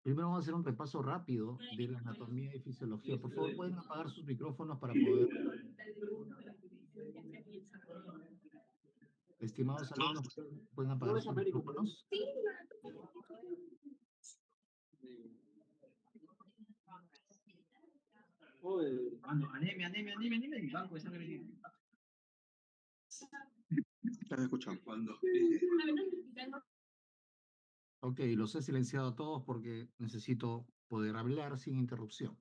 Primero vamos a hacer un repaso rápido de la anatomía y fisiología. Por favor, pueden apagar sus micrófonos para poder, estimados alumnos, pueden apagar sus micrófonos. Oye, mano, anemia, anemia, anemia, anemia, y banco de sangre tiene. ¿Estás escuchando? Ok, los he silenciado a todos porque necesito poder hablar sin interrupción.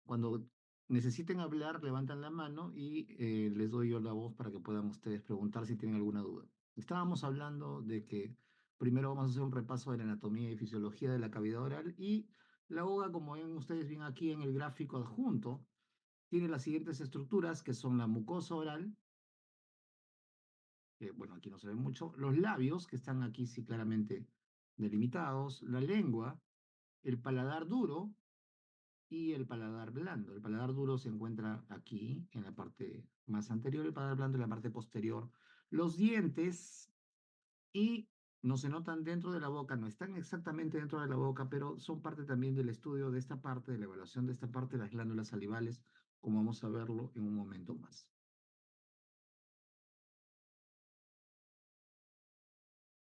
Cuando necesiten hablar, levantan la mano y les doy yo la voz para que puedan ustedes preguntar si tienen alguna duda. Estábamos hablando de que primero vamos a hacer un repaso de la anatomía y fisiología de la cavidad oral y la boca, como ven ustedes bien aquí en el gráfico adjunto, tiene las siguientes estructuras que son la mucosa oral, que bueno, aquí no se ve mucho, los labios, que están aquí sí claramente delimitados, la lengua, el paladar duro, y el paladar blando. El paladar duro se encuentra aquí, en la parte más anterior, el paladar blando en la parte posterior. Los dientes y no se notan dentro de la boca, no están exactamente dentro de la boca, pero son parte también del estudio de esta parte, de la evaluación de esta parte, las glándulas salivales, como vamos a verlo en un momento más.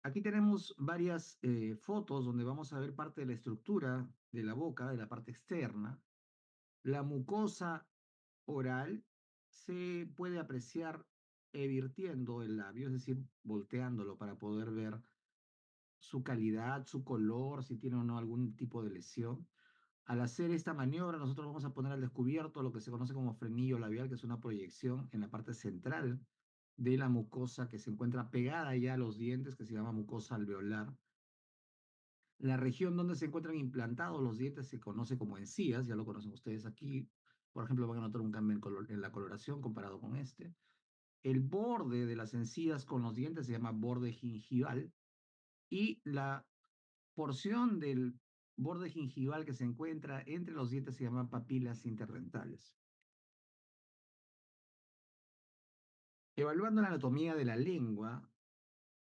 Aquí tenemos varias fotos donde vamos a ver parte de la estructura de la boca, de la parte externa. La mucosa oral se puede apreciar virtiendo el labio, es decir, volteándolo para poder ver su calidad, su color, si tiene o no algún tipo de lesión. Al hacer esta maniobra, nosotros vamos a poner al descubierto lo que se conoce como frenillo labial, que es una proyección en la parte central de la mucosa que se encuentra pegada ya a los dientes, que se llama mucosa alveolar. La región donde se encuentran implantados los dientes se conoce como encías, ya lo conocen ustedes aquí. Por ejemplo, van a notar un cambio en la coloración comparado con este. El borde de las encías con los dientes se llama borde gingival y la porción del borde gingival que se encuentra entre los dientes se llama papilas interdentales. Evaluando la anatomía de la lengua,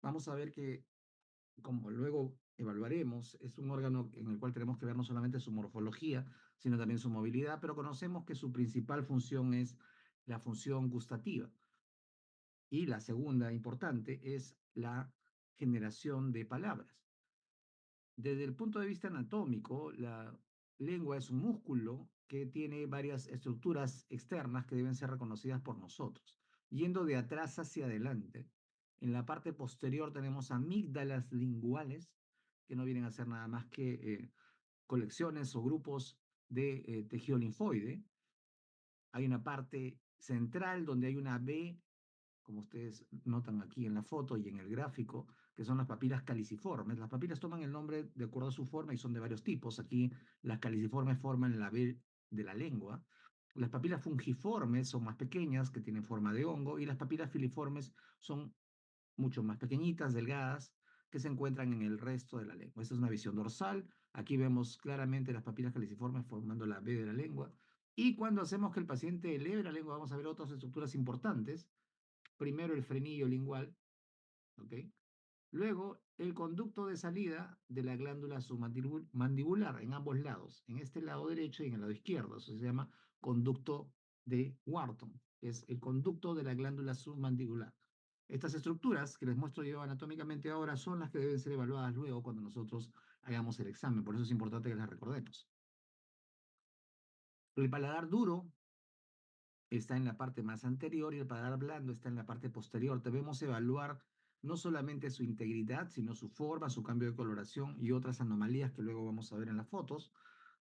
vamos a ver que, como luego evaluaremos, es un órgano en el cual tenemos que ver no solamente su morfología, sino también su movilidad, pero conocemos que su principal función es la función gustativa. Y la segunda importante es la generación de palabras. Desde el punto de vista anatómico, la lengua es un músculo que tiene varias estructuras externas que deben ser reconocidas por nosotros. Yendo de atrás hacia adelante, en la parte posterior tenemos amígdalas linguales, que no vienen a ser nada más que colecciones o grupos de tejido linfoide. Hay una parte central donde hay una B, como ustedes notan aquí en la foto y en el gráfico, que son las papilas caliciformes. Las papilas toman el nombre de acuerdo a su forma y son de varios tipos. Aquí las caliciformes forman la B de la lengua. Las papilas fungiformes son más pequeñas, que tienen forma de hongo, y las papilas filiformes son mucho más pequeñitas, delgadas, que se encuentran en el resto de la lengua. Esta es una visión dorsal. Aquí vemos claramente las papilas caliciformes formando la B de la lengua. Y cuando hacemos que el paciente eleve la lengua, vamos a ver otras estructuras importantes. Primero el frenillo lingual, ¿ok? Luego el conducto de salida de la glándula submandibular en ambos lados, en este lado derecho y en el lado izquierdo. Eso se llama conducto de Wharton, que es el conducto de la glándula submandibular. Estas estructuras que les muestro yo anatómicamente ahora son las que deben ser evaluadas luego cuando nosotros hagamos el examen. Por eso es importante que las recordemos. El paladar duro está en la parte más anterior y el paladar blando está en la parte posterior. Debemos evaluar no solamente su integridad, sino su forma, su cambio de coloración y otras anomalías que luego vamos a ver en las fotos.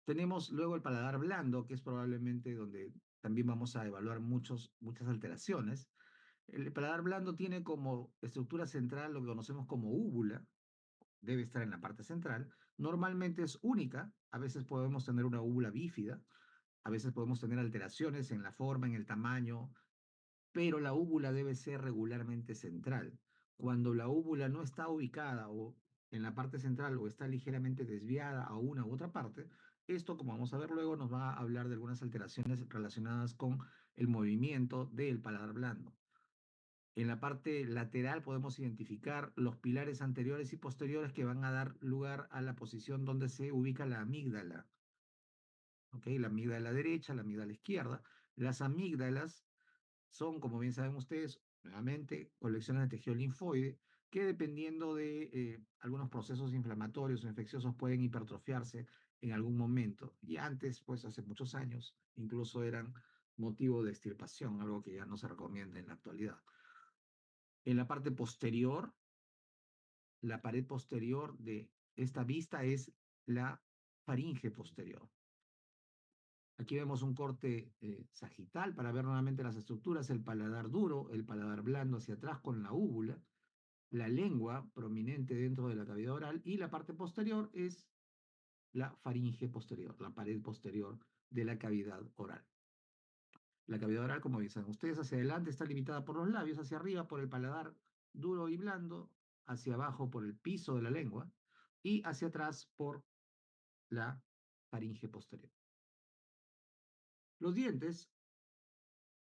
Tenemos luego el paladar blando, que es probablemente donde también vamos a evaluar muchas alteraciones. El paladar blando tiene como estructura central lo que conocemos como úvula, debe estar en la parte central. Normalmente es única, a veces podemos tener una úvula bífida, a veces podemos tener alteraciones en la forma, en el tamaño, pero la úvula debe ser regularmente central. Cuando la úvula no está ubicada o en la parte central o está ligeramente desviada a una u otra parte, esto, como vamos a ver luego, nos va a hablar de algunas alteraciones relacionadas con el movimiento del paladar blando. En la parte lateral podemos identificar los pilares anteriores y posteriores que van a dar lugar a la posición donde se ubica la amígdala. ¿Ok? La amígdala derecha, la amígdala izquierda. Las amígdalas son, como bien saben ustedes, nuevamente, colecciones de tejido linfoide que dependiendo de algunos procesos inflamatorios o infecciosos pueden hipertrofiarse en algún momento. Y antes, pues hace muchos años, incluso eran motivo de extirpación, algo que ya no se recomienda en la actualidad. En la parte posterior, la pared posterior de esta vista es la faringe posterior. Aquí vemos un corte sagital para ver nuevamente las estructuras, el paladar duro, el paladar blando hacia atrás con la úvula, la lengua prominente dentro de la cavidad oral y la parte posterior es la faringe posterior, la pared posterior de la cavidad oral. La cavidad oral, como dicen ustedes, hacia adelante está limitada por los labios, hacia arriba por el paladar duro y blando, hacia abajo por el piso de la lengua y hacia atrás por la faringe posterior. Los dientes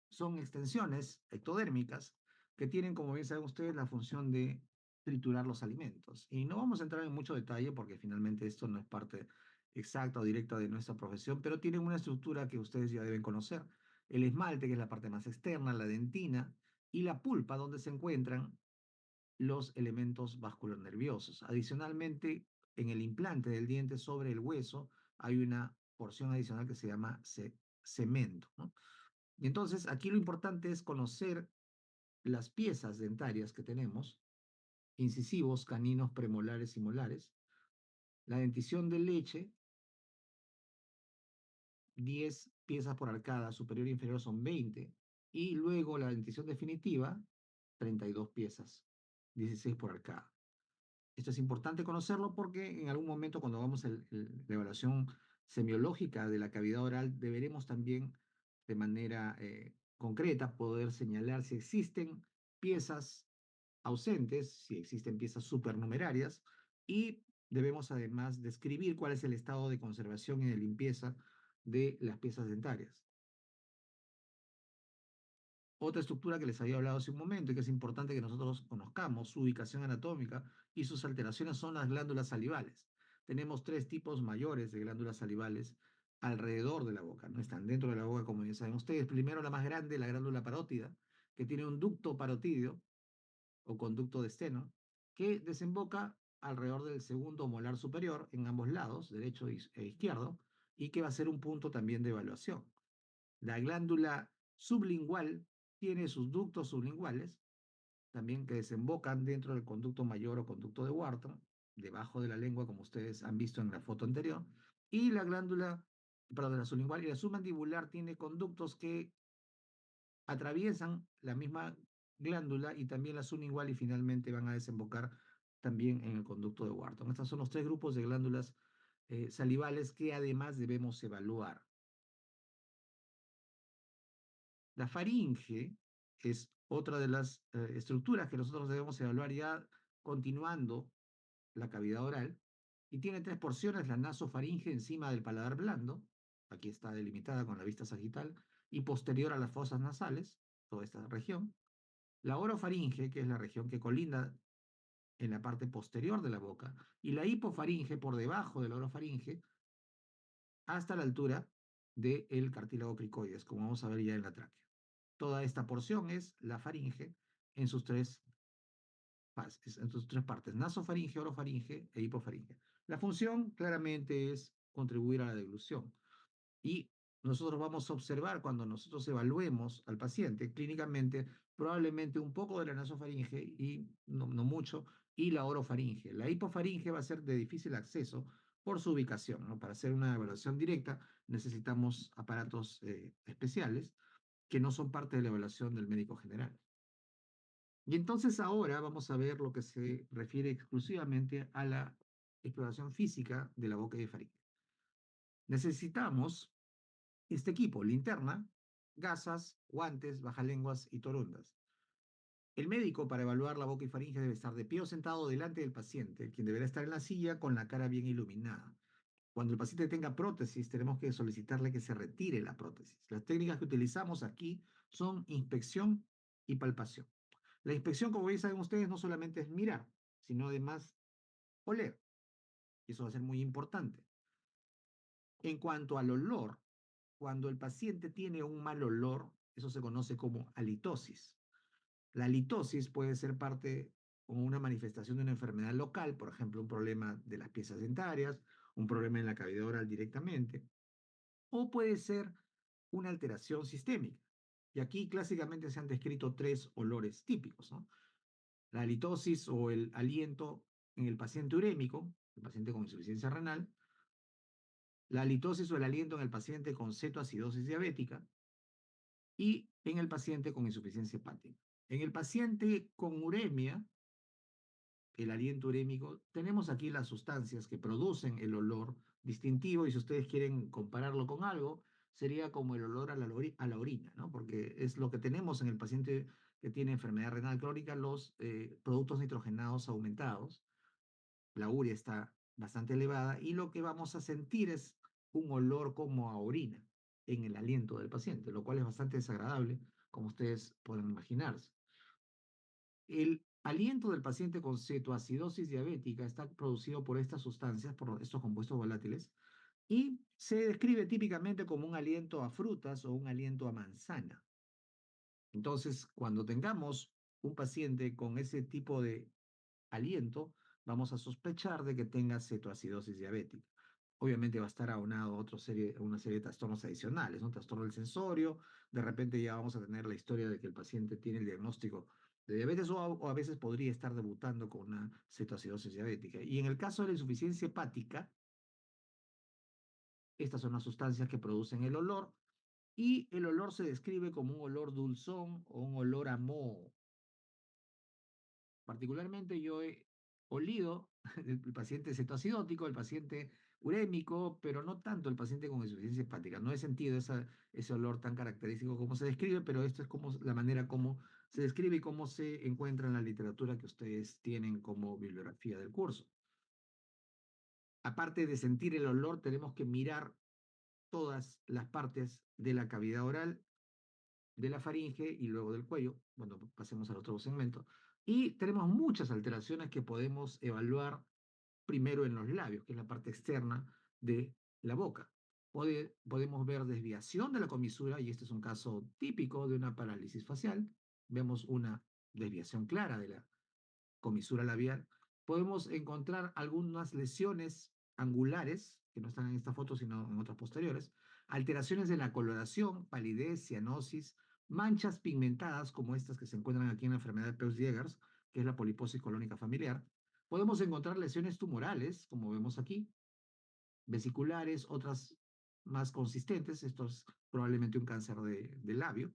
son extensiones ectodérmicas que tienen, como bien saben ustedes, la función de triturar los alimentos. Y no vamos a entrar en mucho detalle porque finalmente esto no es parte exacta o directa de nuestra profesión, pero tienen una estructura que ustedes ya deben conocer. El esmalte, que es la parte más externa, la dentina y la pulpa, donde se encuentran los elementos vasculonerviosos. Adicionalmente, en el implante del diente sobre el hueso hay una porción adicional que se llama cemento, ¿no? Y entonces aquí lo importante es conocer las piezas dentarias que tenemos, incisivos, caninos, premolares y molares, la dentición de leche, 10 piezas por arcada, superior e inferior son 20, y luego la dentición definitiva, 32 piezas, 16 por arcada. Esto es importante conocerlo porque en algún momento cuando hagamos la evaluación semiológica de la cavidad oral deberemos también de manera concreta poder señalar si existen piezas ausentes, si existen piezas supernumerarias y debemos además describir cuál es el estado de conservación y de limpieza de las piezas dentarias. Otra estructura que les había hablado hace un momento y que es importante que nosotros conozcamos, su ubicación anatómica y sus alteraciones son las glándulas salivales. Tenemos tres tipos mayores de glándulas salivales alrededor de la boca, no están dentro de la boca como bien saben ustedes. Primero la más grande, la glándula parótida, que tiene un ducto parotídeo o conducto de esteno, que desemboca alrededor del segundo molar superior en ambos lados, derecho e izquierdo, y que va a ser un punto también de evaluación. La glándula sublingual tiene sus ductos sublinguales, también que desembocan dentro del conducto mayor o conducto de Wharton, debajo de la lengua, como ustedes han visto en la foto anterior, y la glándula, perdón, la sublingual y la submandibular tiene conductos que atraviesan la misma glándula y también la sublingual y finalmente van a desembocar también en el conducto de Wharton. Estos son los tres grupos de glándulas salivales que además debemos evaluar. La faringe es otra de las estructuras que nosotros debemos evaluar ya continuando la cavidad oral y tiene tres porciones, la nasofaringe encima del paladar blando, aquí está delimitada con la vista sagital, y posterior a las fosas nasales, toda esta región, la orofaringe, que es la región que colinda en la parte posterior de la boca, y la hipofaringe por debajo de la orofaringe hasta la altura del cartílago cricoides, como vamos a ver ya en la tráquea. Toda esta porción es la faringe en sus tres fases, en sus tres partes, nasofaringe, orofaringe e hipofaringe. La función claramente es contribuir a la deglución. Y nosotros vamos a observar cuando nosotros evaluemos al paciente clínicamente probablemente un poco de la nasofaringe y no mucho, y la orofaringe. La hipofaringe va a ser de difícil acceso por su ubicación, ¿no? Para hacer una evaluación directa necesitamos aparatos especiales que no son parte de la evaluación del médico general. Y entonces ahora vamos a ver lo que se refiere exclusivamente a la exploración física de la boca y de faringe. Necesitamos este equipo, linterna, gasas, guantes, bajalenguas y torundas. El médico para evaluar la boca y faringe debe estar de pie o sentado delante del paciente, quien deberá estar en la silla con la cara bien iluminada. Cuando el paciente tenga prótesis, tenemos que solicitarle que se retire la prótesis. Las técnicas que utilizamos aquí son inspección y palpación. La inspección, como bien saben ustedes, no solamente es mirar, sino además oler. Y eso va a ser muy importante. En cuanto al olor, cuando el paciente tiene un mal olor, eso se conoce como halitosis. La halitosis puede ser parte o una manifestación de una enfermedad local, por ejemplo, un problema de las piezas dentarias, un problema en la cavidad oral directamente, o puede ser una alteración sistémica. Y aquí clásicamente se han descrito tres olores típicos, ¿no? La halitosis o el aliento en el paciente urémico, el paciente con insuficiencia renal, la halitosis o el aliento en el paciente con cetoacidosis diabética y en el paciente con insuficiencia hepática. En el paciente con uremia, el aliento urémico, tenemos aquí las sustancias que producen el olor distintivo y si ustedes quieren compararlo con algo, sería como el olor a la orina, ¿no? Porque es lo que tenemos en el paciente que tiene enfermedad renal crónica, los productos nitrogenados aumentados, la urea está bastante elevada y lo que vamos a sentir es un olor como a orina en el aliento del paciente, lo cual es bastante desagradable, como ustedes pueden imaginarse. El aliento del paciente con cetoacidosis diabética está producido por estas sustancias, por estos compuestos volátiles, y se describe típicamente como un aliento a frutas o un aliento a manzana. Entonces, cuando tengamos un paciente con ese tipo de aliento, vamos a sospechar de que tenga cetoacidosis diabética. Obviamente va a estar aunado a una serie de trastornos adicionales, ¿no? Trastorno del sensorio, de repente ya vamos a tener la historia de que el paciente tiene el diagnóstico de diabetes o a veces podría estar debutando con una cetoacidosis diabética. Y en el caso de la insuficiencia hepática, estas son las sustancias que producen el olor y el olor se describe como un olor dulzón o un olor a moho. Particularmente yo he olido el paciente cetoacidótico, el paciente urémico, pero no tanto el paciente con insuficiencia hepática. No he sentido ese olor tan característico como se describe, pero esto es como la manera como se describe y cómo se encuentra en la literatura que ustedes tienen como bibliografía del curso. Aparte de sentir el olor, tenemos que mirar todas las partes de la cavidad oral, de la faringe y luego del cuello, cuando pasemos al otro segmento. Y tenemos muchas alteraciones que podemos evaluar primero en los labios, que es la parte externa de la boca. Podemos ver desviación de la comisura, y este es un caso típico de una parálisis facial. Vemos una desviación clara de la comisura labial. Podemos encontrar algunas lesiones angulares, que no están en esta foto, sino en otras posteriores, alteraciones de la coloración, palidez, cianosis, manchas pigmentadas, como estas que se encuentran aquí en la enfermedad de Peutz-Jeghers, que es la poliposis colónica familiar. Podemos encontrar lesiones tumorales, como vemos aquí, vesiculares, otras más consistentes, esto es probablemente un cáncer de labio,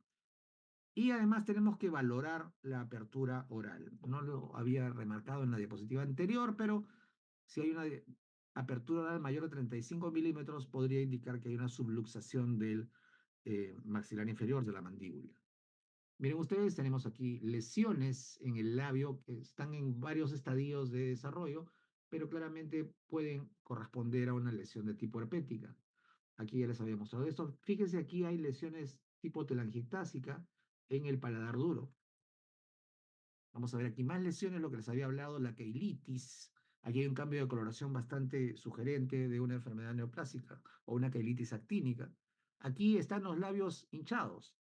y además tenemos que valorar la apertura oral. No lo había remarcado en la diapositiva anterior, pero si hay una apertura oral mayor de 35 milímetros, podría indicar que hay una subluxación del maxilar inferior de la mandíbula. Miren ustedes, tenemos aquí lesiones en el labio que están en varios estadios de desarrollo, pero claramente pueden corresponder a una lesión de tipo herpética. Aquí ya les había mostrado esto. Fíjense, aquí hay lesiones tipo telangiectásica en el paladar duro. Vamos a ver aquí más lesiones, lo que les había hablado, la queilitis. Aquí hay un cambio de coloración bastante sugerente de una enfermedad neoplásica o una queilitis actínica. Aquí están los labios hinchados.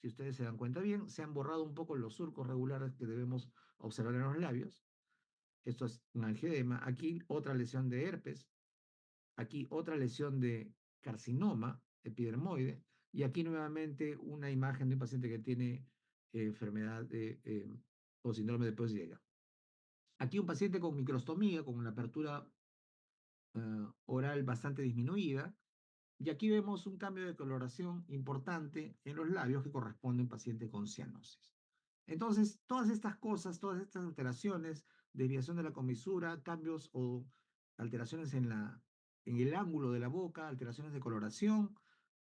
Si ustedes se dan cuenta bien, se han borrado un poco los surcos regulares que debemos observar en los labios. Esto es un angioedema. Aquí otra lesión de herpes. Aquí otra lesión de carcinoma epidermoide. Y aquí nuevamente una imagen de un paciente que tiene enfermedad o síndrome de Peutz-Jeghers. Aquí un paciente con microstomía, con una apertura oral bastante disminuida. Y aquí vemos un cambio de coloración importante en los labios que corresponde a un paciente con cianosis. Entonces, todas estas cosas, todas estas alteraciones, desviación de la comisura, cambios o alteraciones en el ángulo de la boca, alteraciones de coloración,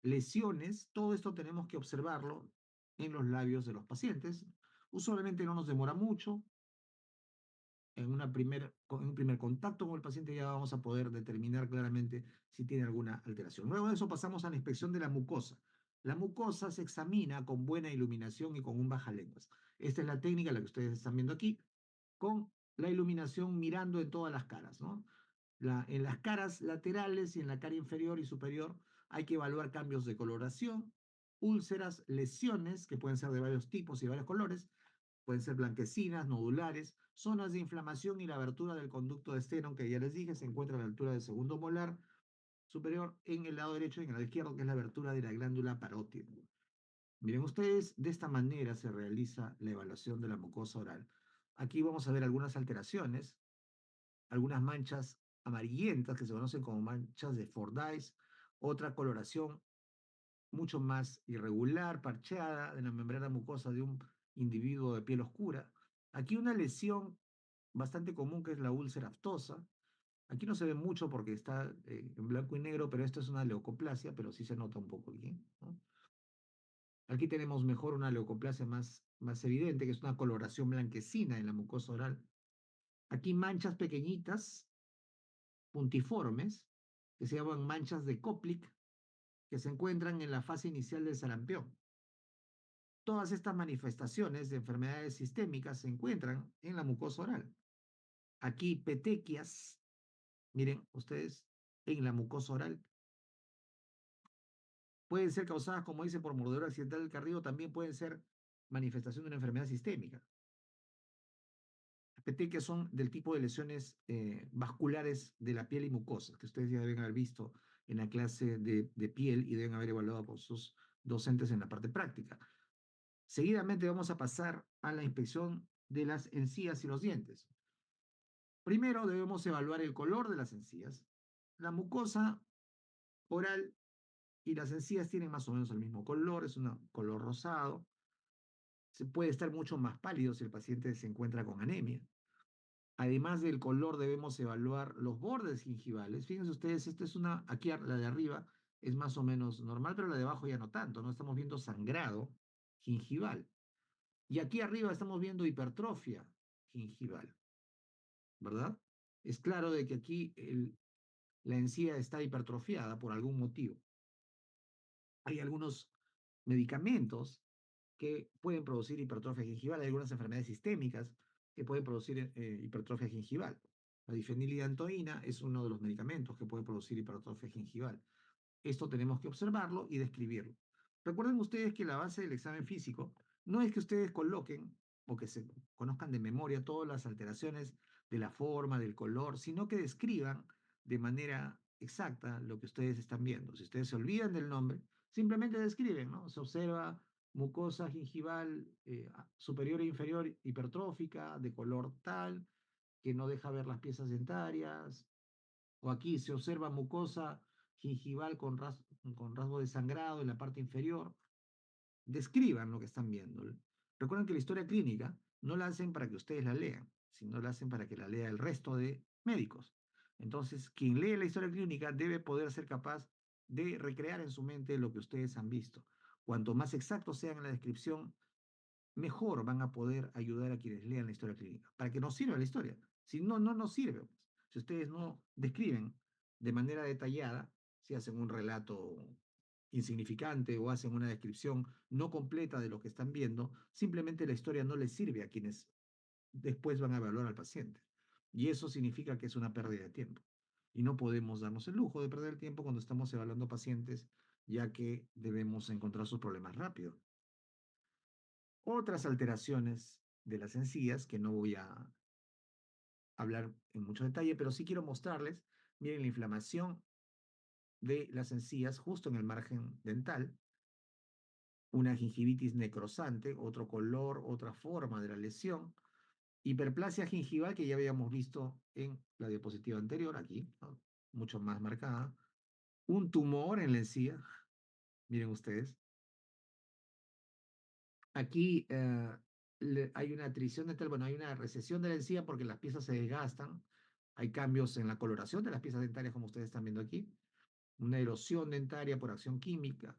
lesiones, todo esto tenemos que observarlo en los labios de los pacientes. Usualmente no nos demora mucho, en un primer contacto con el paciente ya vamos a poder determinar claramente si tiene alguna alteración. Luego de eso pasamos a la inspección de la mucosa. La mucosa se examina con buena iluminación y con un bajalenguas. Esta es la técnica, la que ustedes están viendo aquí, con la iluminación mirando en todas las caras, ¿no? En las caras laterales y en la cara inferior y superior hay que evaluar cambios de coloración, úlceras, lesiones, que pueden ser de varios tipos y varios colores, pueden ser blanquecinas, nodulares, zonas de inflamación y la abertura del conducto de Stenón, que ya les dije, se encuentra a la altura del segundo molar superior en el lado derecho y en el lado izquierdo, que es la abertura de la glándula parótida. Miren ustedes, de esta manera se realiza la evaluación de la mucosa oral. Aquí vamos a ver algunas alteraciones, algunas manchas amarillentas que se conocen como manchas de Fordyce, otra coloración mucho más irregular, parcheada de la membrana mucosa de un individuo de piel oscura. Aquí una lesión bastante común que es la úlcera aftosa. Aquí no se ve mucho porque está en blanco y negro, pero esto es una leucoplasia, pero sí se nota un poco aquí, ¿no? Aquí tenemos mejor una leucoplasia más evidente, que es una coloración blanquecina en la mucosa oral. Aquí manchas pequeñitas, puntiformes, que se llaman manchas de Koplik, que se encuentran en la fase inicial del sarampión. Todas estas manifestaciones de enfermedades sistémicas se encuentran en la mucosa oral. Aquí petequias, miren ustedes, en la mucosa oral. Pueden ser causadas, como dice, por mordedura accidental del carrillo, también pueden ser manifestación de una enfermedad sistémica. Las petequias son del tipo de lesiones vasculares de la piel y mucosas, que ustedes ya deben haber visto en la clase de piel y deben haber evaluado con sus docentes en la parte práctica. Seguidamente vamos a pasar a la inspección de las encías y los dientes. Primero debemos evaluar el color de las encías. La mucosa oral y las encías tienen más o menos el mismo color, es un color rosado. Se puede estar mucho más pálido si el paciente se encuentra con anemia. Además del color, debemos evaluar los bordes gingivales. Fíjense ustedes, esta es una, aquí la de arriba es más o menos normal, pero la de abajo ya no tanto, ¿no? Estamos viendo sangrado gingival. Y aquí arriba estamos viendo hipertrofia gingival, ¿verdad? Es claro de que aquí la encía está hipertrofiada por algún motivo. Hay algunos medicamentos que pueden producir hipertrofia gingival, hay algunas enfermedades sistémicas que pueden producir hipertrofia gingival. La difenilidantoína es uno de los medicamentos que puede producir hipertrofia gingival. Esto tenemos que observarlo y describirlo. Recuerden ustedes que la base del examen físico no es que ustedes coloquen o que se conozcan de memoria todas las alteraciones de la forma, del color, sino que describan de manera exacta lo que ustedes están viendo. Si ustedes se olvidan del nombre, simplemente describen, ¿no? Se observa mucosa gingival superior e inferior hipertrófica de color tal, que no deja ver las piezas dentarias, o aquí se observa mucosa gingival con rasgo de sangrado en la parte inferior. Describan lo que están viendo. Recuerden que la historia clínica no la hacen para que ustedes la lean, sino la hacen para que la lea el resto de médicos. Entonces, quien lee la historia clínica debe poder ser capaz de recrear en su mente lo que ustedes han visto. Cuanto más exactos sean en la descripción, mejor van a poder ayudar a quienes lean la historia clínica, para que nos sirva la historia. Si no, no nos sirve, pues. Si ustedes no describen de manera detallada, si hacen un relato insignificante o hacen una descripción no completa de lo que están viendo, simplemente la historia no les sirve a quienes después van a evaluar al paciente. Y eso significa que es una pérdida de tiempo. Y no podemos darnos el lujo de perder el tiempo cuando estamos evaluando pacientes, ya que debemos encontrar sus problemas rápido. Otras alteraciones de las encías, que no voy a hablar en mucho detalle, pero sí quiero mostrarles, miren la inflamación de las encías justo en el margen dental, una gingivitis necrosante, otro color, otra forma de la lesión, hiperplasia gingival que ya habíamos visto en la diapositiva anterior, aquí, ¿no? Mucho más marcada, un tumor en la encía, miren ustedes, aquí hay una tricción dental, bueno, hay una recesión de la encía porque las piezas se desgastan, hay cambios en la coloración de las piezas dentarias, como ustedes están viendo aquí, una erosión dentaria por acción química,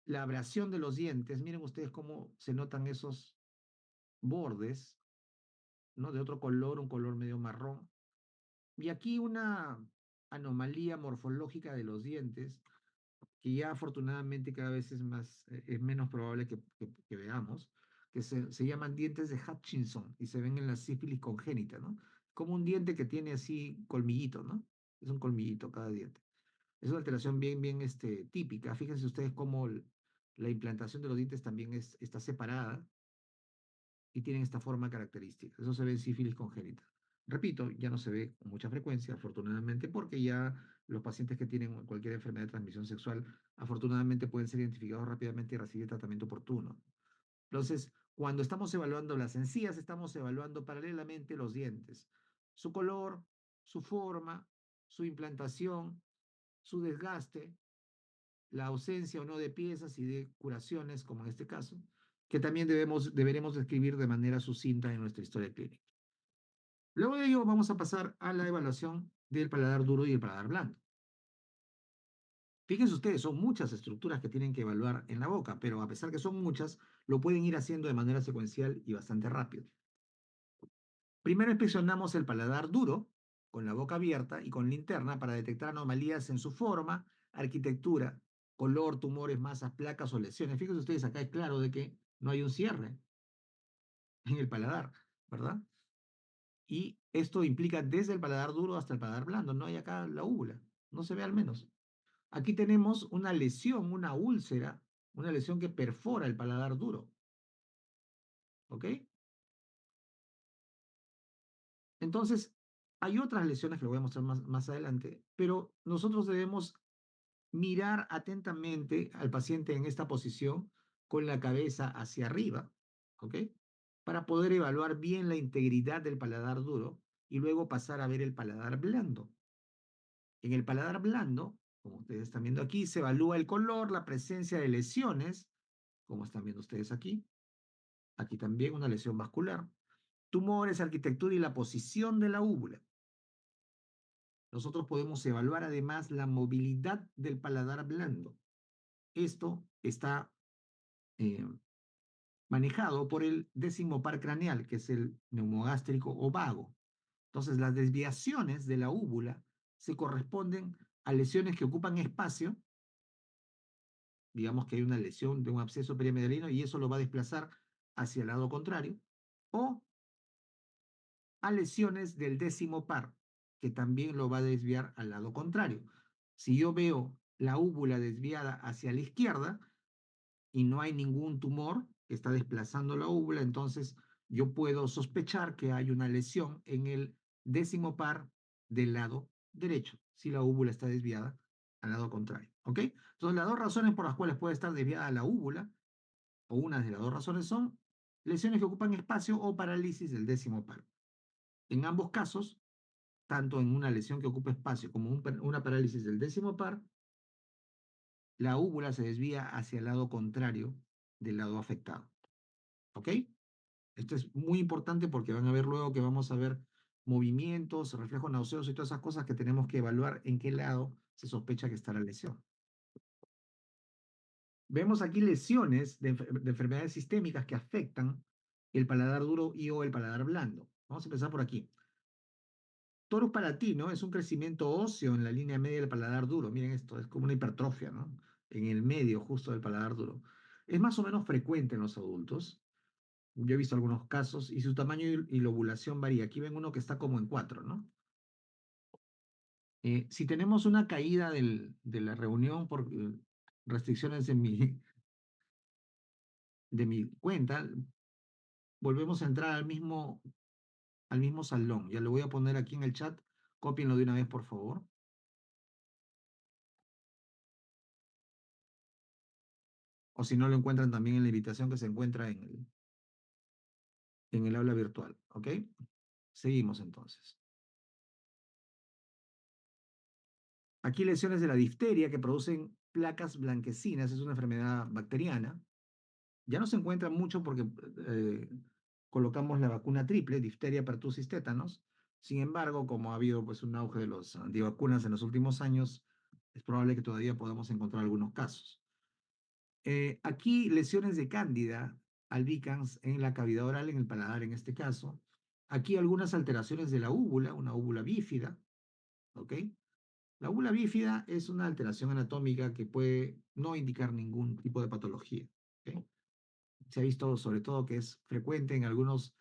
la abrasión de los dientes, miren ustedes cómo se notan esos bordes, ¿no? De otro color, un color medio marrón, y aquí una anomalía morfológica de los dientes, que ya afortunadamente cada vez es menos probable que veamos, que se llaman dientes de Hutchinson y se ven en la sífilis congénita, ¿no? Como un diente que tiene así colmillito, ¿no? Es un colmillito cada diente. Es una alteración bien típica. Fíjense ustedes cómo la implantación de los dientes también está separada y tienen esta forma característica. Eso se ve en sífilis congénita. Repito, ya no se ve con mucha frecuencia, afortunadamente, porque ya los pacientes que tienen cualquier enfermedad de transmisión sexual, afortunadamente pueden ser identificados rápidamente y recibir tratamiento oportuno. Entonces, cuando estamos evaluando las encías, estamos evaluando paralelamente los dientes, su color, su forma, su implantación, su desgaste, la ausencia o no de piezas y de curaciones, como en este caso, que también deberemos describir de manera sucinta en nuestra historia clínica. Luego de ello, vamos a pasar a la evaluación del paladar duro y el paladar blando. Fíjense ustedes, son muchas estructuras que tienen que evaluar en la boca, pero a pesar que son muchas, lo pueden ir haciendo de manera secuencial y bastante rápido. Primero inspeccionamos el paladar duro, con la boca abierta y con linterna para detectar anomalías en su forma, arquitectura, color, tumores, masas, placas o lesiones. Fíjense ustedes, acá es claro de que no hay un cierre en el paladar, ¿verdad? Y esto implica desde el paladar duro hasta el paladar blando. No hay acá la úvula, no se ve al menos. Aquí tenemos una lesión, una úlcera, una lesión que perfora el paladar duro, ¿ok? Entonces, hay otras lesiones que lo voy a mostrar más adelante, pero nosotros debemos mirar atentamente al paciente en esta posición con la cabeza hacia arriba, ¿ok? Para poder evaluar bien la integridad del paladar duro y luego pasar a ver el paladar blando. En el paladar blando, como ustedes están viendo aquí, se evalúa el color, la presencia de lesiones, como están viendo ustedes aquí. Aquí también una lesión vascular. Tumores, arquitectura y la posición de la úvula. Nosotros podemos evaluar además la movilidad del paladar blando. Esto está eh, manejado por el décimo par craneal, que es el neumogástrico o vago. Entonces, las desviaciones de la úvula se corresponden a lesiones que ocupan espacio, digamos que hay una lesión de un absceso perimedular y eso lo va a desplazar hacia el lado contrario, o a lesiones del décimo par, que también lo va a desviar al lado contrario. Si yo veo la úvula desviada hacia la izquierda y no hay ningún tumor que está desplazando la úvula, entonces yo puedo sospechar que hay una lesión en el décimo par del lado derecho, si la úvula está desviada al lado contrario. ¿Ok? Entonces, las dos razones por las cuales puede estar desviada la úvula, o una de las dos razones, son lesiones que ocupan espacio o parálisis del décimo par. En ambos casos, tanto en una lesión que ocupa espacio como una parálisis del décimo par, la úvula se desvía hacia el lado contrario del lado afectado. ¿Ok? Esto es muy importante porque van a ver luego que vamos a ver movimientos, reflejos nauseosos y todas esas cosas que tenemos que evaluar en qué lado se sospecha que está la lesión. Vemos aquí lesiones de enfermedades sistémicas que afectan el paladar duro y o el paladar blando. Vamos a empezar por aquí. Torus palatino es un crecimiento óseo en la línea media del paladar duro. Miren esto, es como una hipertrofia, ¿no? En el medio justo del paladar duro. Es más o menos frecuente en los adultos. Yo he visto algunos casos y su tamaño y lobulación varía. Aquí ven uno que está como en 4, ¿no? Si tenemos una caída de la reunión por restricciones de mi cuenta, volvemos a entrar al mismo salón. Ya lo voy a poner aquí en el chat. Cópienlo de una vez, por favor. O si no, lo encuentran también en la invitación que se encuentra en el aula virtual. ¿Ok? Seguimos entonces. Aquí lesiones de la difteria que producen placas blanquecinas. Es una enfermedad bacteriana. Ya no se encuentra mucho porque colocamos la vacuna triple, difteria, pertussis, tétanos. Sin embargo, como ha habido pues, un auge de los antivacunas en los últimos años, es probable que todavía podamos encontrar algunos casos. Aquí lesiones de cándida albicans en la cavidad oral, en el paladar en este caso. Aquí algunas alteraciones de la úvula, una úvula bífida, ¿ok? La úvula bífida es una alteración anatómica que puede no indicar ningún tipo de patología, ¿ok? se ha visto sobre todo que es frecuente en algunas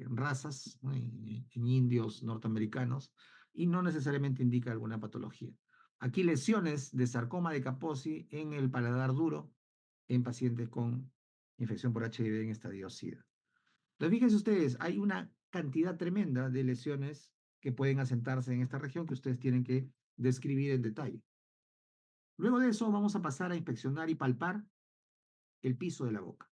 razas, ¿no? En indios norteamericanos, y no necesariamente indica alguna patología. Aquí lesiones de sarcoma de Kaposi en el paladar duro en pacientes con infección por HIV en estadio SIDA. Entonces, fíjense ustedes, hay una cantidad tremenda de lesiones que pueden asentarse en esta región que ustedes tienen que describir en detalle. Luego de eso vamos a pasar a inspeccionar y palpar el piso de la boca.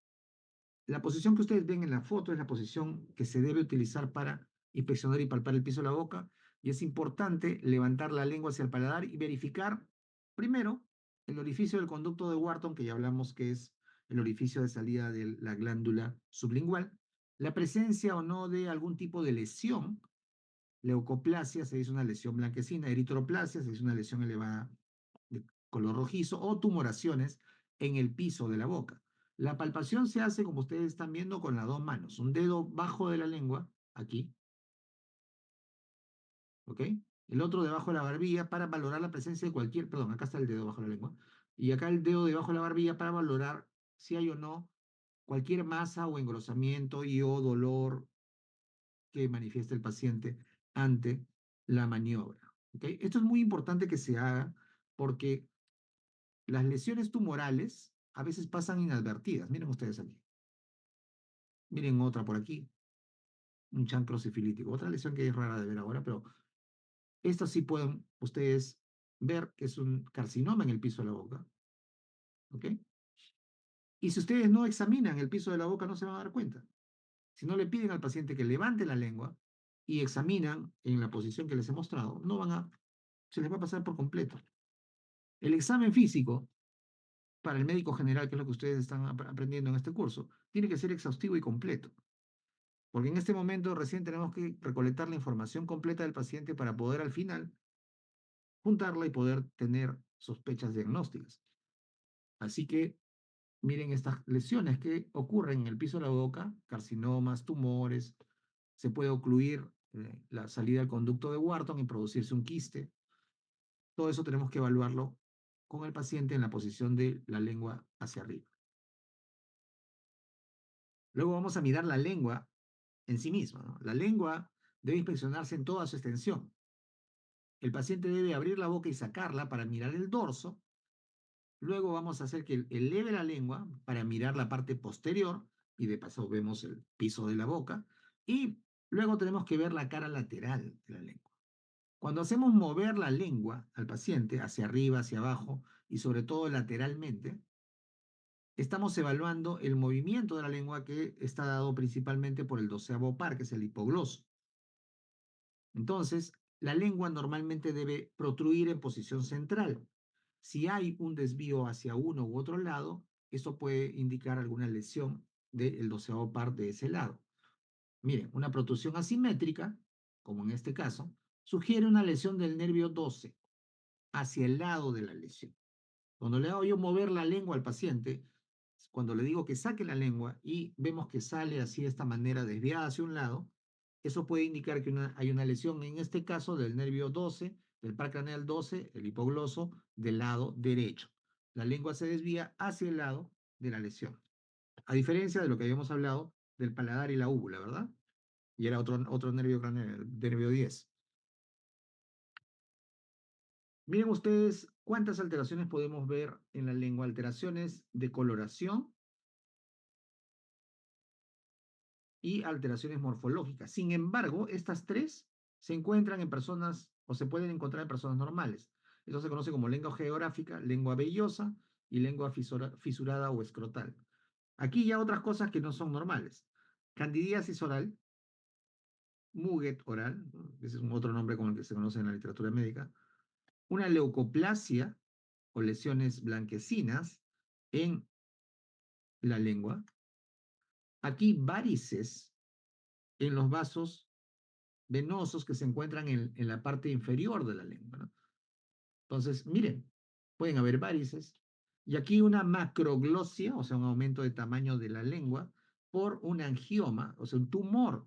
La posición que ustedes ven en la foto es la posición que se debe utilizar para inspeccionar y palpar el piso de la boca, y es importante levantar la lengua hacia el paladar y verificar primero el orificio del conducto de Wharton, que ya hablamos que es el orificio de salida de la glándula sublingual, la presencia o no de algún tipo de lesión. Leucoplasia se dice una lesión blanquecina, eritroplasia se dice una lesión elevada de color rojizo, o tumoraciones en el piso de la boca. La palpación se hace, como ustedes están viendo, con las dos manos. Un dedo bajo de la lengua, aquí, ¿ok? El otro debajo de la barbilla para valorar la presencia de cualquier, perdón, acá está el dedo bajo de la lengua, y acá el dedo debajo de la barbilla para valorar si hay o no cualquier masa o engrosamiento y o dolor que manifiesta el paciente ante la maniobra. ¿Okay? Esto es muy importante que se haga porque las lesiones tumorales a veces pasan inadvertidas. Miren ustedes aquí. Miren otra por aquí, un chancro sifilítico. Otra lesión que es rara de ver ahora, pero esta sí pueden ustedes ver que es un carcinoma en el piso de la boca. ¿Ok? Y si ustedes no examinan el piso de la boca, no se van a dar cuenta. Si no le piden al paciente que levante la lengua y examinan en la posición que les he mostrado, no van a, se les va a pasar por completo. El examen físico para el médico general, que es lo que ustedes están aprendiendo en este curso, tiene que ser exhaustivo y completo. Porque en este momento recién tenemos que recolectar la información completa del paciente para poder al final juntarla y poder tener sospechas diagnósticas. Así que miren estas lesiones que ocurren en el piso de la boca, carcinomas, tumores, se puede ocluir la salida del conducto de Wharton y producirse un quiste. Todo eso tenemos que evaluarlo con el paciente en la posición de la lengua hacia arriba. Luego vamos a mirar la lengua en sí misma, ¿no? La lengua debe inspeccionarse en toda su extensión. El paciente debe abrir la boca y sacarla para mirar el dorso. Luego vamos a hacer que eleve la lengua para mirar la parte posterior y de paso vemos el piso de la boca. Y luego tenemos que ver la cara lateral de la lengua. Cuando hacemos mover la lengua al paciente hacia arriba, hacia abajo y sobre todo lateralmente, estamos evaluando el movimiento de la lengua que está dado principalmente por el doceavo par, que es el hipogloso. Entonces, la lengua normalmente debe protruir en posición central. Si hay un desvío hacia uno u otro lado, eso puede indicar alguna lesión del doceavo par de ese lado. Miren, una protrusión asimétrica, como en este caso, sugiere una lesión del nervio 12 hacia el lado de la lesión. Cuando le hago yo mover la lengua al paciente, cuando le digo que saque la lengua y vemos que sale así de esta manera desviada hacia un lado, eso puede indicar que hay una lesión, en este caso del nervio 12, del par craneal 12, el hipogloso, del lado derecho. La lengua se desvía hacia el lado de la lesión. A diferencia de lo que habíamos hablado del paladar y la úvula, ¿verdad? Y era otro nervio craneal, el nervio 10. Miren ustedes cuántas alteraciones podemos ver en la lengua. Alteraciones de coloración y alteraciones morfológicas. Sin embargo, estas tres se encuentran en personas o se pueden encontrar en personas normales. Eso se conoce como lengua geográfica, lengua vellosa y lengua fisurada o escrotal. Aquí ya otras cosas que no son normales. Candidiasis oral, muget oral, ese es un otro nombre con el que se conoce en la literatura médica. Una leucoplasia o lesiones blanquecinas en la lengua. Aquí varices en los vasos venosos que se encuentran en la parte inferior de la lengua, ¿no? Entonces, miren, pueden haber varices. Y aquí una macroglosia, o sea, un aumento de tamaño de la lengua, por un angioma, o sea, un tumor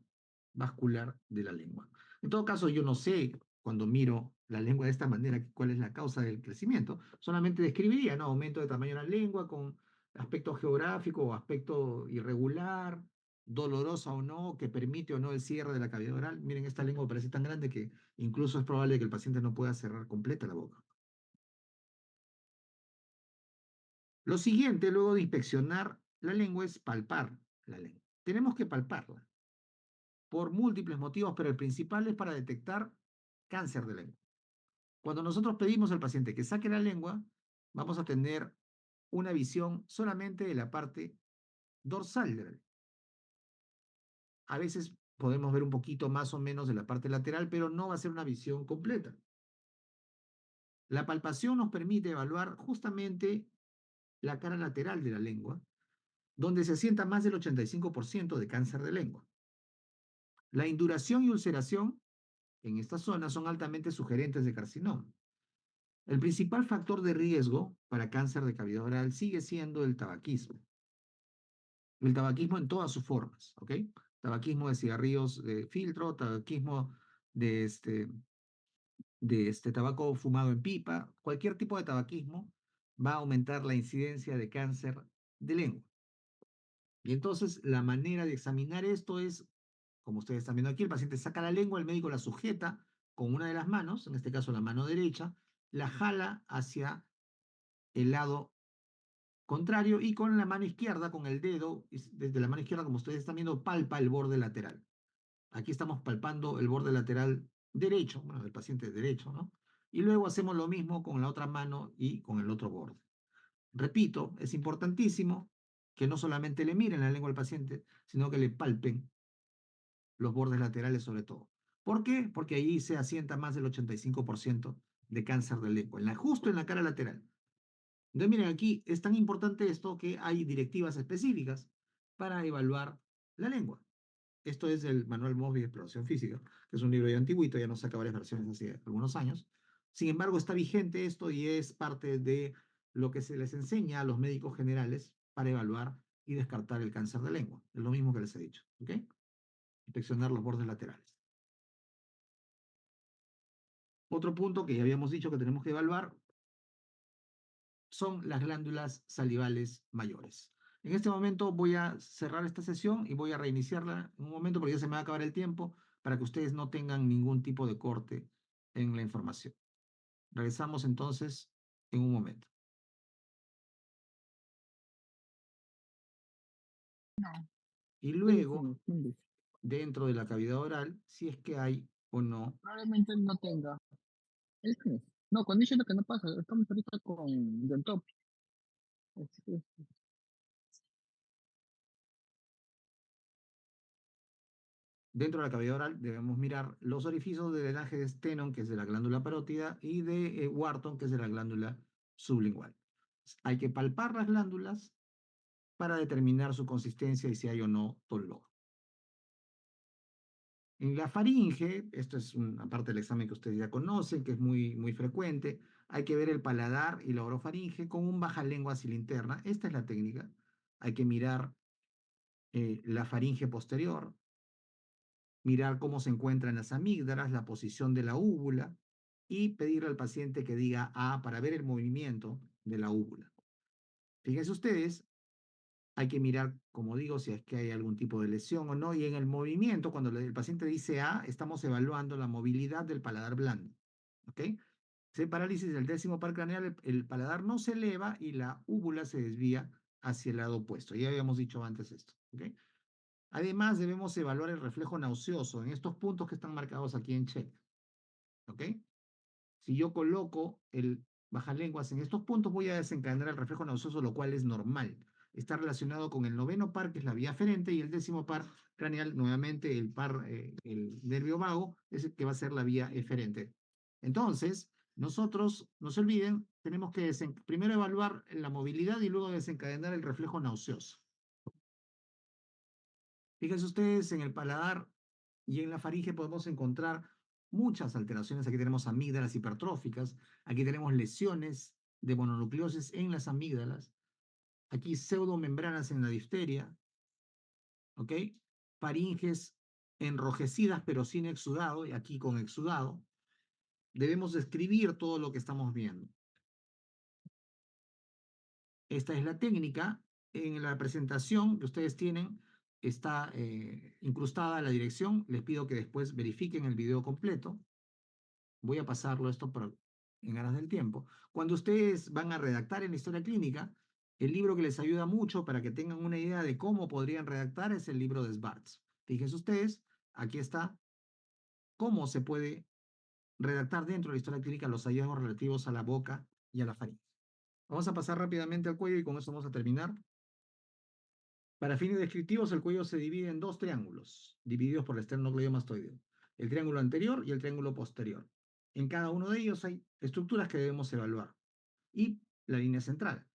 vascular de la lengua. En todo caso, yo no sé, cuando miro la lengua de esta manera, cuál es la causa del crecimiento. Solamente describiría, ¿no? Aumento de tamaño de la lengua con aspecto geográfico o aspecto irregular, dolorosa o no, que permite o no el cierre de la cavidad oral. Miren, esta lengua parece tan grande que incluso es probable que el paciente no pueda cerrar completa la boca. Lo siguiente, luego de inspeccionar la lengua, es palpar la lengua. Tenemos que palparla por múltiples motivos, pero el principal es para detectar cáncer de lengua. Cuando nosotros pedimos al paciente que saque la lengua, vamos a tener una visión solamente de la parte dorsal de la lengua. A veces podemos ver un poquito más o menos de la parte lateral, pero no va a ser una visión completa. La palpación nos permite evaluar justamente la cara lateral de la lengua, donde se asienta más del 85% de cáncer de lengua. La induración y ulceración en esta zona son altamente sugerentes de carcinoma. El principal factor de riesgo para cáncer de cavidad oral sigue siendo el tabaquismo. El tabaquismo en todas sus formas, ¿ok? Tabaquismo de cigarrillos de filtro, tabaquismo de tabaco fumado en pipa, cualquier tipo de tabaquismo va a aumentar la incidencia de cáncer de lengua. Y entonces la manera de examinar esto es, como ustedes están viendo aquí, el paciente saca la lengua, el médico la sujeta con una de las manos, en este caso la mano derecha, la jala hacia el lado contrario y con la mano izquierda, con el dedo, desde la mano izquierda, como ustedes están viendo, palpa el borde lateral. Aquí estamos palpando el borde lateral derecho, bueno, del paciente derecho, ¿no? Y luego hacemos lo mismo con la otra mano y con el otro borde. Repito, es importantísimo que no solamente le miren la lengua al paciente, sino que le palpen los bordes laterales sobre todo. ¿Por qué? Porque ahí se asienta más del 85% de cáncer de lengua, justo en la cara lateral. Entonces, miren, aquí es tan importante esto que hay directivas específicas para evaluar la lengua. Esto es el Manual Móvil de Exploración Física, que es un libro ya antiguito, ya nos saca varias versiones hace algunos años. Sin embargo, está vigente esto y es parte de lo que se les enseña a los médicos generales para evaluar y descartar el cáncer de lengua. Es lo mismo que les he dicho, ¿ok? Inspeccionar los bordes laterales. Otro punto que ya habíamos dicho que tenemos que evaluar son las glándulas salivales mayores. En este momento voy a cerrar esta sesión y voy a reiniciarla en un momento porque ya se me va a acabar el tiempo para que ustedes no tengan ningún tipo de corte en la información. Regresamos entonces en un momento. No, Y sí, luego, sí, sí. dentro de la cavidad oral, si es que hay o no. Probablemente no tenga. ¿El qué? No, cuando dice que no pasa, estamos ahorita con Yontop. Es- Dentro de la cavidad oral debemos mirar los orificios de drenaje de Stenon, que es de la glándula parótida, y de Wharton, que es de la glándula sublingual. Hay que palpar las glándulas para determinar su consistencia y si hay o no dolor. En la faringe, esto es una parte del examen que ustedes ya conocen, que es muy frecuente, hay que ver el paladar y la orofaringe con un bajalengua cilinterna. Esta es la técnica. Hay que mirar la faringe posterior, mirar cómo se encuentran las amígdalas, la posición de la úvula y pedirle al paciente que diga A para ver el movimiento de la úvula. Fíjense ustedes, hay que mirar, como digo, si es que hay algún tipo de lesión o no. Y en el movimiento, cuando el paciente dice A, estamos evaluando la movilidad del paladar blando. ¿Ok? Si hay parálisis del décimo par craneal, el paladar no se eleva y la úvula se desvía hacia el lado opuesto. Ya habíamos dicho antes esto. ¿Ok? Además, debemos evaluar el reflejo nauseoso en estos puntos que están marcados aquí en check. ¿Ok? Si yo coloco el bajalenguas en estos puntos, voy a desencadenar el reflejo nauseoso, lo cual es normal. Está relacionado con el noveno par, que es la vía aferente, y el décimo par craneal, nuevamente el nervio vago, es el que va a ser la vía eferente. Entonces, nosotros, no se olviden, tenemos que primero evaluar la movilidad y luego desencadenar el reflejo nauseoso. Fíjense ustedes, en el paladar y en la faringe podemos encontrar muchas alteraciones. Aquí tenemos amígdalas hipertróficas, aquí tenemos lesiones de mononucleosis en las amígdalas, aquí pseudomembranas en la difteria, ¿ok? Faringes enrojecidas pero sin exudado, y aquí con exudado. Debemos describir todo lo que estamos viendo. Esta es la técnica en la presentación que ustedes tienen está incrustada la dirección. Les pido que después verifiquen el video completo. Voy a pasarlo esto en aras del tiempo. Cuando ustedes van a redactar en la historia clínica, el libro que les ayuda mucho para que tengan una idea de cómo podrían redactar es el libro de Schwartz. Fíjense ustedes, aquí está cómo se puede redactar dentro de la historia clínica los hallazgos relativos a la boca y a la faringe. Vamos a pasar rápidamente al cuello y con eso vamos a terminar. Para fines descriptivos, el cuello se divide en dos triángulos, divididos por el esternocleidomastoideo, el triángulo anterior y el triángulo posterior. En cada uno de ellos hay estructuras que debemos evaluar. Y la línea central.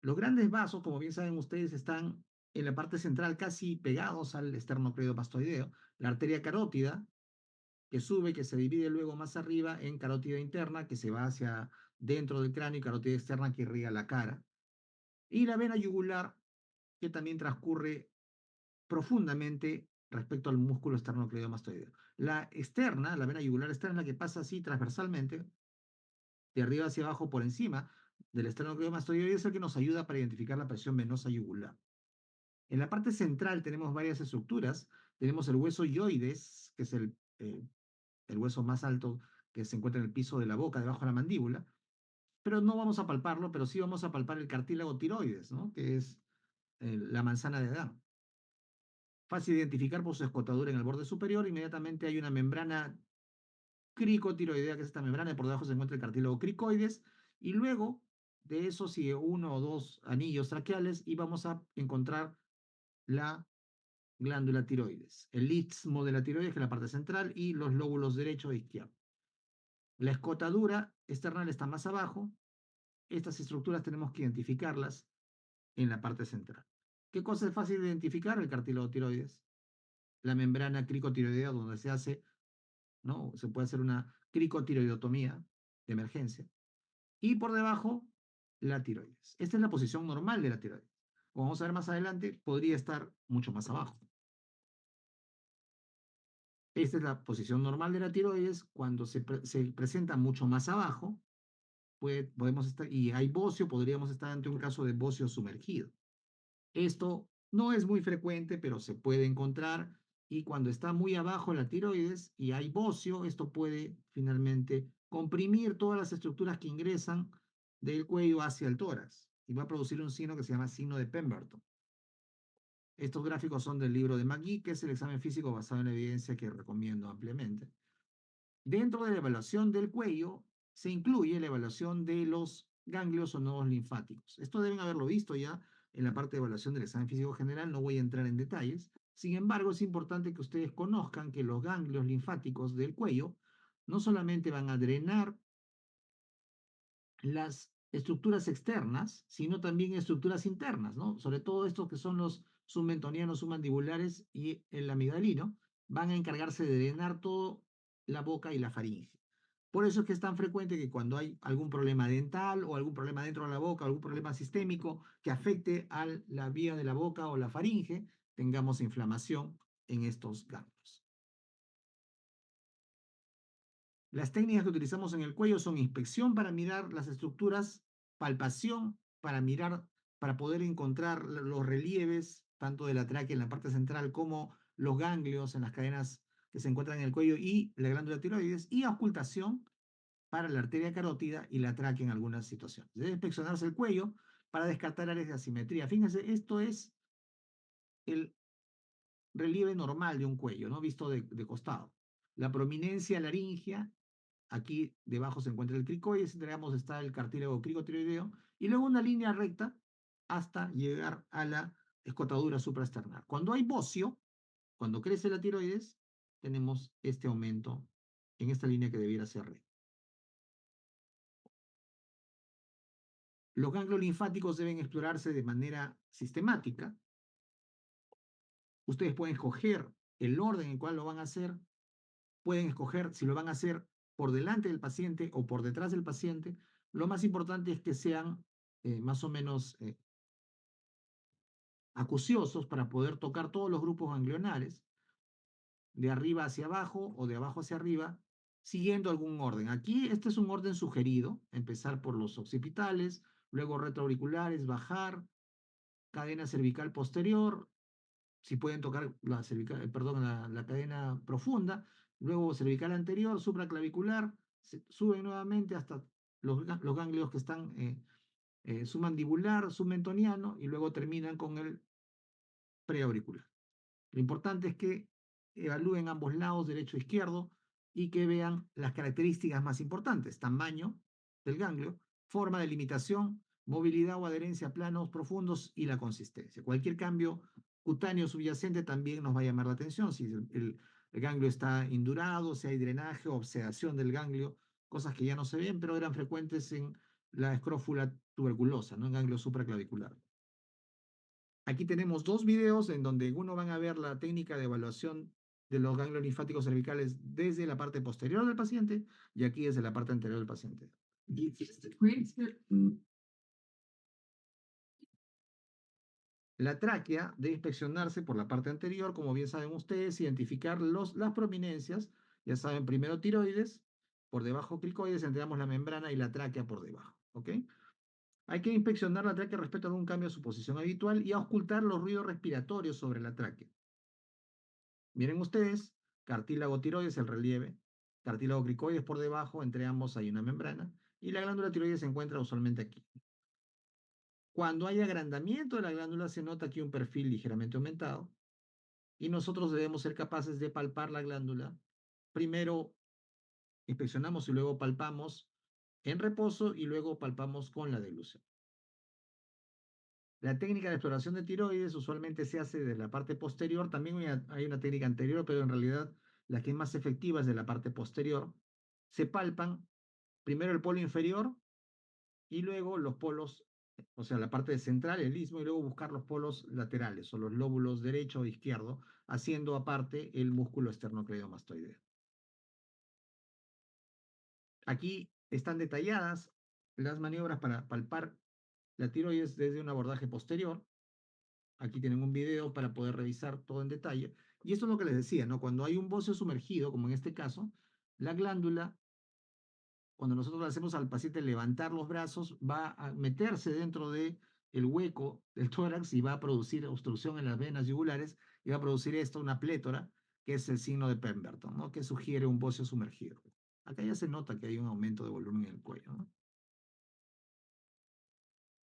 Los grandes vasos, como bien saben ustedes, están en la parte central casi pegados al esternocleidomastoideo. La arteria carótida, que sube, que se divide luego más arriba en carótida interna, que se va hacia dentro del cráneo, y carótida externa, que irriga la cara. Y la vena yugular, que también transcurre profundamente respecto al músculo esternocleidomastoideo. La externa, la vena yugular externa, que pasa así transversalmente, de arriba hacia abajo por encima del esternocleidomastoideo, y es el que nos ayuda para identificar la presión venosa yugular. En la parte central tenemos varias estructuras. Tenemos el hueso yoides, que es el hueso más alto que se encuentra en el piso de la boca, debajo de la mandíbula, pero no vamos a palparlo, pero sí vamos a palpar el cartílago tiroides, ¿no? Que es la manzana de Adán. Fácil de identificar por su escotadura en el borde superior. Inmediatamente hay una membrana cricotiroidea, que es esta membrana, y por debajo se encuentra el cartílago cricoides, y luego de eso sigue uno o dos anillos traqueales y vamos a encontrar la glándula tiroides, el istmo de la tiroides, que es la parte central, y los lóbulos derecho e izquierdo. La escotadura externa está más abajo. Estas estructuras tenemos que identificarlas en la parte central. ¿Qué cosa es fácil de identificar? El cartílago tiroides, la membrana cricotiroidea, donde se hace, ¿no? Se puede hacer una cricotiroidotomía de emergencia. Y por debajo, la tiroides. Esta es la posición normal de la tiroides. Como vamos a ver más adelante, podría estar mucho más abajo. Esta es la posición normal de la tiroides. Cuando se presenta mucho más abajo, podemos estar, y hay bocio, podríamos estar ante un caso de bocio sumergido. Esto no es muy frecuente, pero se puede encontrar, y cuando está muy abajo la tiroides y hay bocio, esto puede finalmente comprimir todas las estructuras que ingresan del cuello hacia el tórax y va a producir un signo que se llama signo de Pemberton. Estos gráficos son del libro de McGee, que es el examen físico basado en la evidencia que recomiendo ampliamente. Dentro de la evaluación del cuello se incluye la evaluación de los ganglios o nodos linfáticos. Esto deben haberlo visto ya en la parte de evaluación del examen físico general, no voy a entrar en detalles. Sin embargo, es importante que ustedes conozcan que los ganglios linfáticos del cuello no solamente van a drenar las estructuras externas, sino también estructuras internas, ¿no? Sobre todo estos que son los submentonianos, submandibulares y el amigdalino, van a encargarse de drenar todo la boca y la faringe. Por eso es que es tan frecuente que cuando hay algún problema dental o algún problema dentro de la boca, algún problema sistémico que afecte a la vía de la boca o la faringe, tengamos inflamación en estos ganglios. Las técnicas que utilizamos en el cuello son inspección para mirar las estructuras, palpación para mirar, para poder encontrar los relieves, tanto de la tráquea en la parte central como los ganglios en las cadenas que se encuentran en el cuello y la glándula tiroides, y auscultación para la arteria carótida y la tráquea en algunas situaciones. Debe inspeccionarse el cuello para descartar áreas de asimetría. Fíjense, esto es el relieve normal de un cuello, ¿no? Visto de costado. La prominencia laringea. Aquí debajo se encuentra el cricoides, digamos, está el cartílago cricotiroideo, y luego una línea recta hasta llegar a la escotadura supraesternal. Cuando hay bocio, cuando crece la tiroides, tenemos este aumento en esta línea que debiera ser recta. Los ganglios linfáticos deben explorarse de manera sistemática. Ustedes pueden escoger el orden en el cual lo van a hacer, pueden escoger si lo van a hacer por delante del paciente o por detrás del paciente. Lo más importante es que sean más o menos acuciosos para poder tocar todos los grupos ganglionares, de arriba hacia abajo o de abajo hacia arriba, siguiendo algún orden. Aquí este es un orden sugerido, empezar por los occipitales, luego retroauriculares, bajar, cadena cervical posterior, si pueden tocar la cervical, perdón, la cadena profunda, luego cervical anterior, supraclavicular, suben nuevamente hasta los ganglios que están submandibular, submentoniano, y luego terminan con el preauricular. Lo importante es que evalúen ambos lados, derecho e izquierdo, y que vean las características más importantes: tamaño del ganglio, forma de limitación, movilidad o adherencia a planos profundos y la consistencia. Cualquier cambio cutáneo subyacente también nos va a llamar la atención, si el ganglio está indurado, si hay drenaje o obsedación del ganglio, cosas que ya no se ven, pero eran frecuentes en la escrófula tuberculosa, ¿no? En ganglio supraclavicular. Aquí tenemos dos videos en donde uno van a ver la técnica de evaluación de los ganglios linfáticos cervicales desde la parte posterior del paciente y aquí desde la parte anterior del paciente. La tráquea debe inspeccionarse por la parte anterior, como bien saben ustedes, identificar las prominencias. Ya saben, primero tiroides, por debajo cricoides, entregamos la membrana y la tráquea por debajo. ¿Ok? Hay que inspeccionar la tráquea respecto a un cambio de su posición habitual y auscultar los ruidos respiratorios sobre la tráquea. Miren ustedes, cartílago tiroides, el relieve, cartílago cricoides por debajo, entre ambos hay una membrana, y la glándula tiroides se encuentra usualmente aquí. Cuando hay agrandamiento de la glándula se nota aquí un perfil ligeramente aumentado, y nosotros debemos ser capaces de palpar la glándula. Primero inspeccionamos y luego palpamos en reposo y luego palpamos con la deglución. La técnica de exploración de tiroides usualmente se hace de la parte posterior, también hay una técnica anterior, pero en realidad la que es más efectiva es de la parte posterior. Se palpan primero el polo inferior y luego los polos, o sea, la parte central, el istmo, y luego buscar los polos laterales o los lóbulos derecho o izquierdo, haciendo aparte el músculo esternocleidomastoideo. Aquí están detalladas las maniobras para palpar la tiroides desde un abordaje posterior. Aquí tienen un video para poder revisar todo en detalle. Y esto es lo que les decía, ¿no? Cuando hay un bocio sumergido, como en este caso, la glándula, cuando nosotros le hacemos al paciente levantar los brazos, va a meterse dentro de el hueco del tórax y va a producir obstrucción en las venas yugulares y va a producir esto, una plétora, que es el signo de Pemberton, ¿no? Que sugiere un bocio sumergido. Acá ya se nota que hay un aumento de volumen en el cuello, ¿no?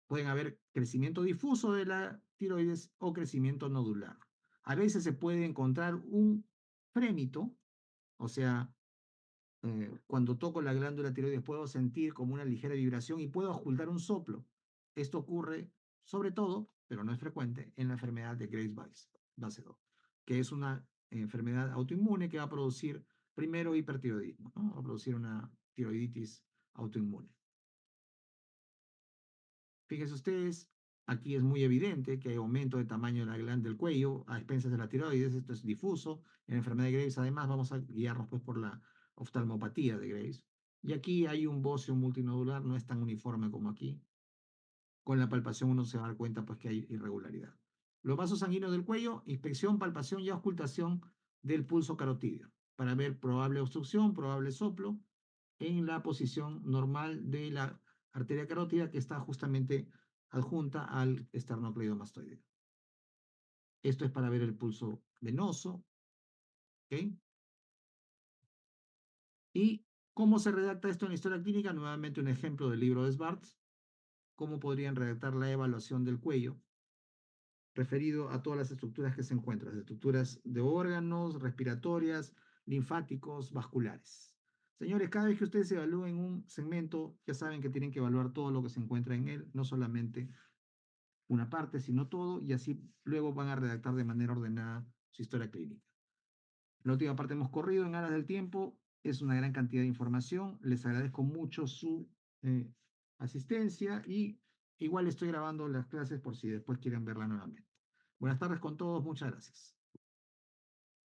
Pueden haber crecimiento difuso de la tiroides o crecimiento nodular. A veces se puede encontrar un frémito, o sea, cuando toco la glándula tiroides puedo sentir como una ligera vibración y puedo ocultar un soplo. Esto ocurre sobre todo, pero no es frecuente, en la enfermedad de Graves-Basedow, que es una enfermedad autoinmune que va a producir primero hipertiroidismo, ¿no? Va a producir una tiroiditis autoinmune. Fíjense ustedes, aquí es muy evidente que hay aumento de tamaño de la glándula del cuello a expensas de la tiroides. Esto es difuso. En la enfermedad de Graves, además, vamos a guiarnos pues, por la oftalmopatía de Graves. Y aquí hay un bocio multinodular, no es tan uniforme como aquí. Con la palpación uno se va a dar cuenta pues, que hay irregularidad. Los vasos sanguíneos del cuello, inspección, palpación y auscultación del pulso carotídeo para ver probable obstrucción, probable soplo en la posición normal de la arteria carótida que está justamente adjunta al esternocleidomastoideo. Esto es para ver el pulso venoso. ¿Okay? ¿Y cómo se redacta esto en la historia clínica? Nuevamente un ejemplo del libro de Svarts. ¿Cómo podrían redactar la evaluación del cuello? Referido a todas las estructuras que se encuentran, estructuras de órganos, respiratorias, linfáticos, vasculares. Señores, cada vez que ustedes evalúen un segmento, ya saben que tienen que evaluar todo lo que se encuentra en él, no solamente una parte, sino todo, y así luego van a redactar de manera ordenada su historia clínica. La última parte hemos corrido en aras del tiempo, es una gran cantidad de información, les agradezco mucho su asistencia y igual estoy grabando las clases por si después quieren verla nuevamente. Buenas tardes con todos, muchas gracias.